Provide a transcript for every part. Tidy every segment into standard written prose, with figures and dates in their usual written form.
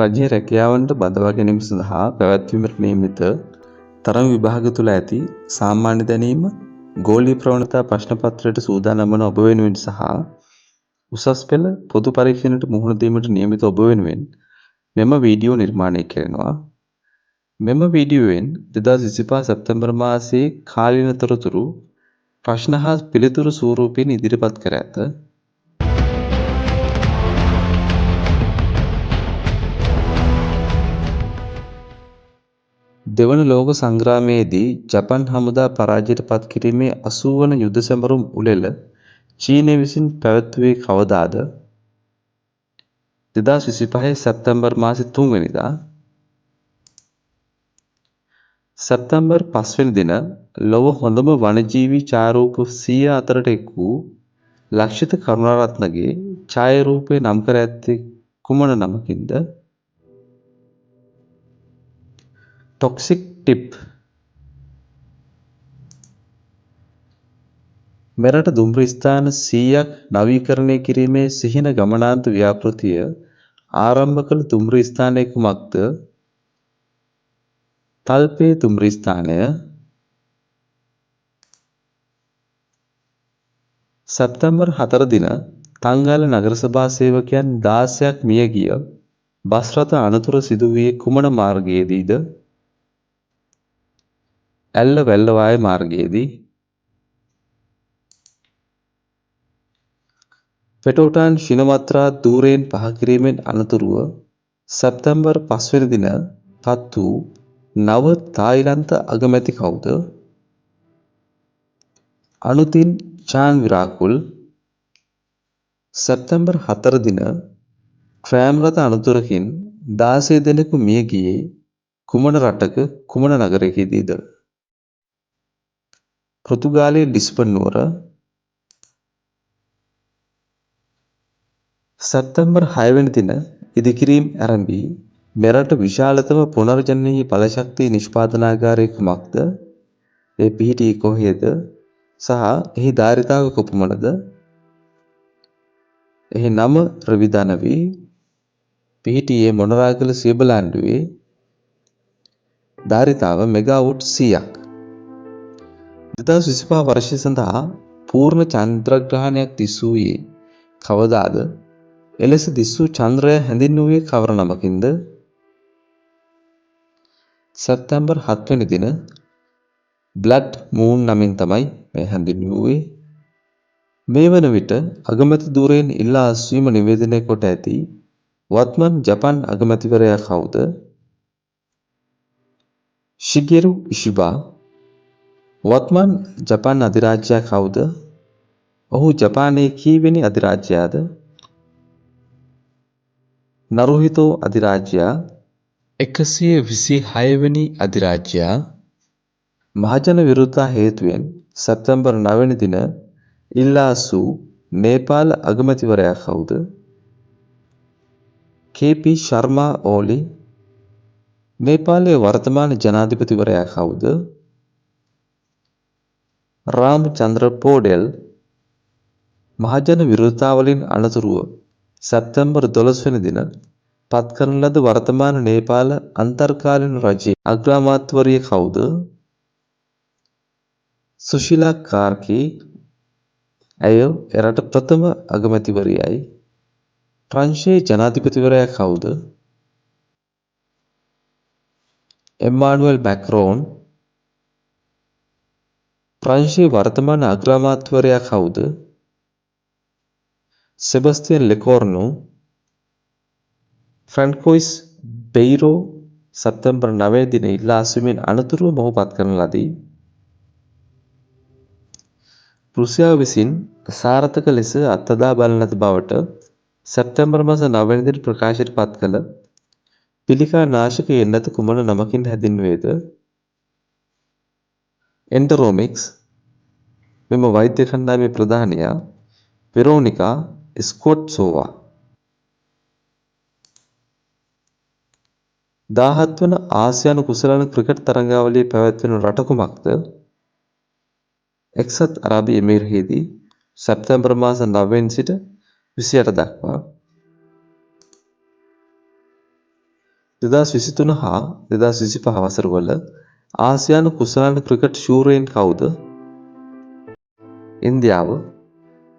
රජයේ රැකියාවන්ට බඳවා ගැනීම සඳහා පැවැත්වීමට නියමිත තරම විභාග තුළ ඇති සාමාන්‍ය දැනීම ගෝලීය ප්‍රවණතා ප්‍රශ්න පත්‍රයට සූදානම් වන ඔබ වෙනුවෙන් සහ උසස් පෙළ පොදු පරීක්ෂණයට මුහුණ දීමට නියමිත ඔබ වෙනුවෙන් මෙම වීඩියෝ නිර්මාණය කෙරෙනවා. මෙම වීඩියෝවෙන් 2025 සැප්තැම්බර් මාසයේ කාලීන තොරතුරු ප්‍රශ්න හා පිළිතුරු ස්වරූපයෙන් ඉදිරිපත් කර ඇත. දෙවන ලෝක සංග්‍රාමයේදී ජපන් හමුදා පරාජයට පත් කිරීමේ 80 වන යුද සැමරුම් උළෙල චීනය විසින් පැවැත්වුවේ කවදාද? 2025 සැප්තැම්බර් මාසේ 3 වෙනිදා. සැප්තැම්බර් 5 වෙනි දින ලොව හොඳම වනජීවී ඡායාරූප 100 අතරට එක් වූ ලක්ෂිත කරුණාරත්නගේ ඡායාරූපය නම් කර ඇත්තේ කුමන නමකින්ද? Toxic tip. මෙරට දුම්රිය ස්ථාන 100ක් නවීකරණය කිරීමේ සිහින ගමනාන්ත ව්‍යාපෘතිය ආරම්භ කළ දුම්රිය ස්ථානය කුමක්ද? තල්පේ දුම්රිය ස්ථානය. සැප්තැම්බර් 4 දින තංගාල නගර සභා සේවකයන් 16ක් මියගිය බස් රථ අනතුර සිදු වූයේ කුමන මාර්ගයේදීද? ඇල්ල වැල්ලවාය මාර්ගයේදී. පෙටෝටාන් ශිනමත්‍රා ධූරයෙන් පහ කිරීමෙන් අනතුරුව සැප්තැම්බර් 5 වෙනි දින පත් වූ නව තායිලන්ත අගමැති කවුද? අනුතින් චාන්විරාකුල්. සැප්තැම්බර් 4 දින ට්‍රෑම් රථ අනතුරකින් 16 දෙනෙකු මිය ගියේ කුමන රටක කුමන නගරයකදීද? පෘතුගාලයේ ලිස්බන් නුවර. සැප්තැම්බර් 6 වෙනි දින ඉදිකිරීම් ආරම්භී මෙරට විශාලතම පුනර්ජනනීය බලශක්ති නිෂ්පාදනාගාරය කුමක්ද? ඒ පිහිටි කොහේද? සහ එහි ධාරිතාව කොපමණද? එහි නම රවිදානවි. පිහිටියේ මොනරාගල සියඹලාන්ඩුවේ. ධාරිතාව මෙගාවොට් 100ක්. 2025 වර්ෂය සඳහා පූර්ණ චන්ද්‍රග්‍රහණයක් දිස් වූයේ කවදාද? එලෙස දිස් වූ චන්ද්‍රය හැඳින්වුවේ කවර නමකින්ද? සැප්තැම්බර් 7 වෙනි දින බ්ලඩ් මූන් නමින් තමයි මේ හැඳින්වුවේ. මේ වන විට අගමැති ධුරයෙන් ඉල්ලා අස්වීම නිවේදනය කොට ඇති වත්මන් ජපන් අගමැතිවරයා කවුද? ශිගෙරු ඉෂිබා. වත්මන් ජපන් අධිරාජ්‍යයා කවුද? ඔහු ජපානයේ කීවෙනි අධිරාජ්‍යයාද? නරුහිතෝ අධිරාජ්‍යයා 126 වෙනි අධිරාජ්‍යයා. මහජන විරෝධතා හේතුවෙන් සැප්තැම්බර් 9 වෙනි දින ඉල්ලා අස්වූ නේපාල අගමැතිවරයා කවුද? කේ.පී. ශර්මා ඕලි. නේපාලයේ වර්තමාන ජනාධිපතිවරයා කවුද? රාමචන්ද්‍ර පෝඩෙල්. මහජන විරෝධතාවලින් අනතුරුව සැප්තැම්බර් 12 වෙනි දින පත් කරන ලද වර්තමාන නේපාල අන්තර්කාලීන රජයේ අග්‍රාමාත්‍යවරිය කවුද? සුශීලා කාර්කි. ඇය එරට ප්‍රථම අගමැතිවරියයි. ප්‍රංශයේ ජනාධිපතිවරයා කවුද? එම්මානුවෙල් මැක්‍රෝන්. ප්‍රංශයේ වර්තමාන අග්‍රාමාත්‍යවරයා කවුද? සෙබස්තියන් ලෙකෝර්නු. ෆ්‍රැන්කොයිස් බෙයිරෝ සැප්තැම්බර් 9 වෙනි දින ඉල්ලා අස්වීමෙන් අනතුරුව මොහු පත් කරන ලදී. රුසියාව විසින් සාර්ථක ලෙස අත්හදා බලන ලද බවට සැප්තැම්බර් මාස 9 වෙනි දින ප්‍රකාශයට පත් කළ පිළිකා නාශක එන්නත කුමන නමකින් හැඳින්වේද? එන්ටරොමික්ස්. මෙම වෛද්‍ය කණ්ඩායමේ ප්‍රධානියා වෙරෝනිකා ස්කොට්සෝවා. 17 වන ආසියානු කුසලාන ක්‍රිකට් තරගාවලිය පැවැත්වෙන රට කුමක්ද? එක්සත් අරාබි එමිරේහිදී සැප්තැම්බර් මාස 9 වෙනි සිට 28 දක්වා. 2023 හා 2025 වසරවල ආසියානු කුසලාන ක්‍රිකට් ශූරයන් කවුද? ඉන්දියාව.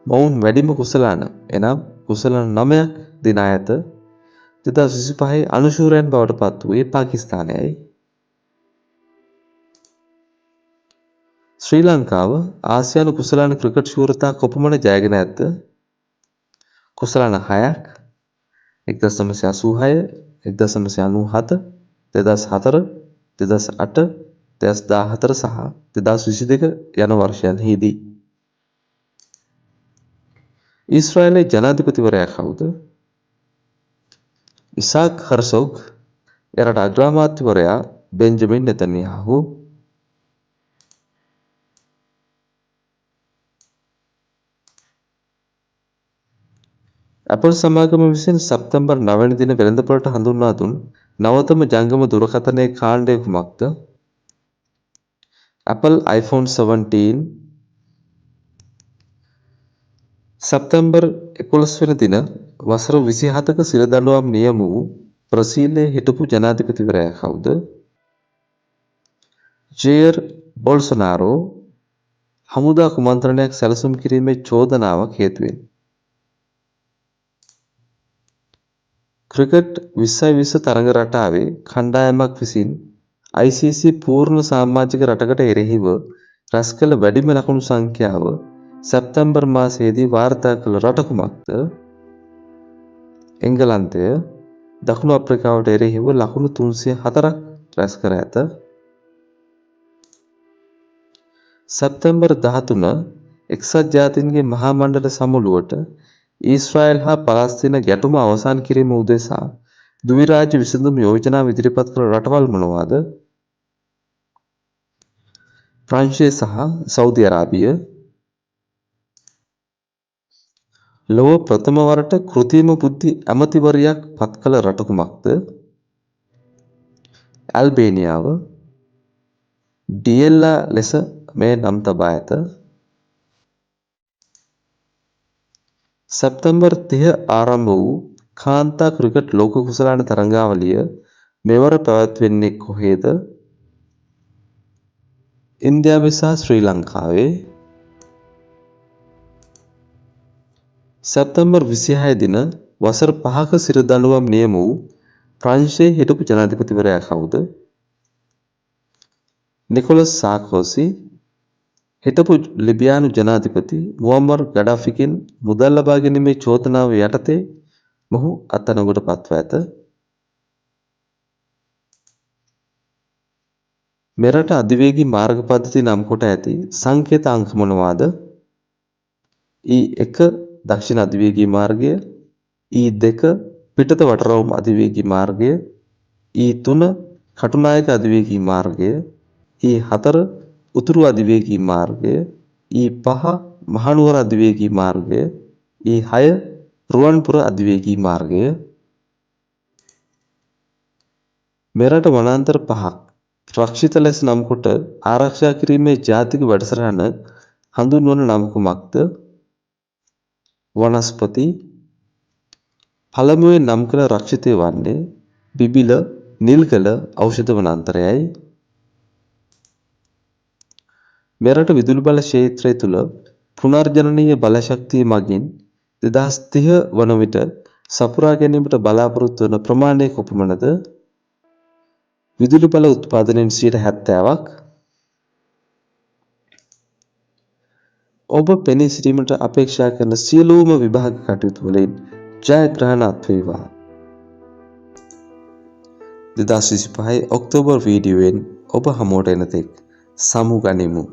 මොවුන් වැඩිම කුසලාන එනම් කුසලාන 9ක් දිනා ඇත. 2025 අනුශූරයන් බවට පත් වූයේ පාකිස්තානයයි. ශ්‍රී ලංකාව ආසියානු කුසලාන ක්‍රිකට් ශූරතා කොපමණ ජයගෙන ඇද්ද? කුසලාන 6ක් 1986, 1997, 2004, 2008, 2014 සහ 2022 යන වර්ෂයන්හිදී. ඊශ්‍රායලයේ ජනාධිපතිවරයා කවුද? ඉසාක් හර්සොග්. එරට අග්‍රාමාත්‍යවරයා බෙන්ජමින් නෙතන්යාහු. Apple සමාගම විසින් සැප්තැම්බර් 9 වැනි දින වෙළඳපොළට හඳුන්වා දුන් නවතම ජංගම දුරකථනයේ කාණ්ඩය කුමක්ද? Apple iPhone 17. සැප්තැම්බර් 11 වෙනි දින වසර 27ක සිරදඬුවම් නියම වූ බ්‍රසීලයේ හිටපු ජනාධිපතිවරයා කවුද? ජෙයර් බොල්සොනාරෝ හමුදා කුමන්ත්‍රණයක් සැලසුම් කිරීමේ චෝදනාවක් හේතුවෙන්. ක්‍රිකට් 2020 තරඟ රටාවේ කණ්ඩායමක් විසින් ICC පූර්ණ සාමාජික රටකට එරෙහිව රැස් කළ වැඩිම ලකුණු සංඛ්‍යාව සැප්තැම්බර් මාසයේදී වාර්තා කළ රට කුමක්ද? එංගලන්තය. දකුණු අප්‍රිකාවට එරෙහිව ලකුණු 304ක් රැස් කර ඇත. සැප්තැම්බර් 13 එක්සත් ජාතීන්ගේ මහා මණ්ඩල සමුළුවට ඊශ්‍රායල් හා පලස්තීන ගැටුම අවසන් කිරීම උදෙසා ද්විරාජ්‍ය විසඳුම් යෝජනා ඉදිරිපත් කළ රටවල් මොනවාද? ප්‍රංශය සහ සෞදි අරාබිය. ලොව ප්‍රථම වරට කෘත්‍රිම බුද්ධි ඇමතිවරියක් පත් කළ රට කුමක්ද? ඇල්බේනියාව. ඩියෙල්ලා ලෙස මේ නම් තබා ඇත. සැප්තැම්බර් 30 ආරම්භ වූ කාන්තා ක්‍රිකට් ලෝක කුසලාන තරඟාවලිය මෙවර පැවැත්වෙන්නේ කොහේද? ඉන්දියාවේ සහ ශ්‍රී ලංකාවේ. සැප්තැම්බර් 26 දින වසර 5ක සිරදඬුවම් නියම වූ ප්‍රංශයේ හිටපු ජනාධිපතිවරයා කවුද? නිකොලස් සාර්කෝසි. හිටපු ලිබියානු ජනාධිපති මුවම්මර් ගඩාෆිගෙන් මුදල් ලබා ගැනීමේ චෝදනාව යටතේ මොහු අත්අඩංගුවට පත්ව ඇත. මෙරට අධිවේගී මාර්ග පද්ධති නම් කොට ඇති සංකේත අංක මොනවාද? E1 දක්ෂිණ අධිවේගී මාර්ගය, E2 පිටත වටරවුම් අධිවේගී මාර්ගය, E3 කටුනායක අධිවේගී මාර්ගය, E4 උතුරු අධිවේගී මාර්ගය, E5 මහනුවර අධිවේගී මාර්ගය, E6 රුවන්පුර අධිවේගී මාර්ගය. මෙරට වනාන්තර 5ක් රක්ෂිත ලෙස නම් කොට ආරක්ෂා කිරීමේ ජාතික වැඩසටහන හඳුන්වන නම කුමක්ද? වනස්පති. පළමුවෙන් නම් කළ රක්ෂිතය වන්නේ බිබිල නිල්කල ඖෂධ වනාන්තරයයි. මෙරට විදුලි බල ක්ෂේත්‍රය තුළ පුනර්ජනනීය බලශක්තිය මගින් 2030 වන විට සපුරා ගැනීමට බලාපොරොත්තු වන ප්‍රමාණය කොපමණද? විදුලි බල උත්පාදනයෙන් 70%ක්. ඔබ පෙනී සිටීමට අපේක්ෂා කරන සියලුම විභාග කටයුතු වලින් ජයග්‍රහණ අත්වේවා. 2025 ඔක්තෝබර් වීඩියෝවෙන් ඔබ හමුවට එන තෙක් සමු ගනිමු.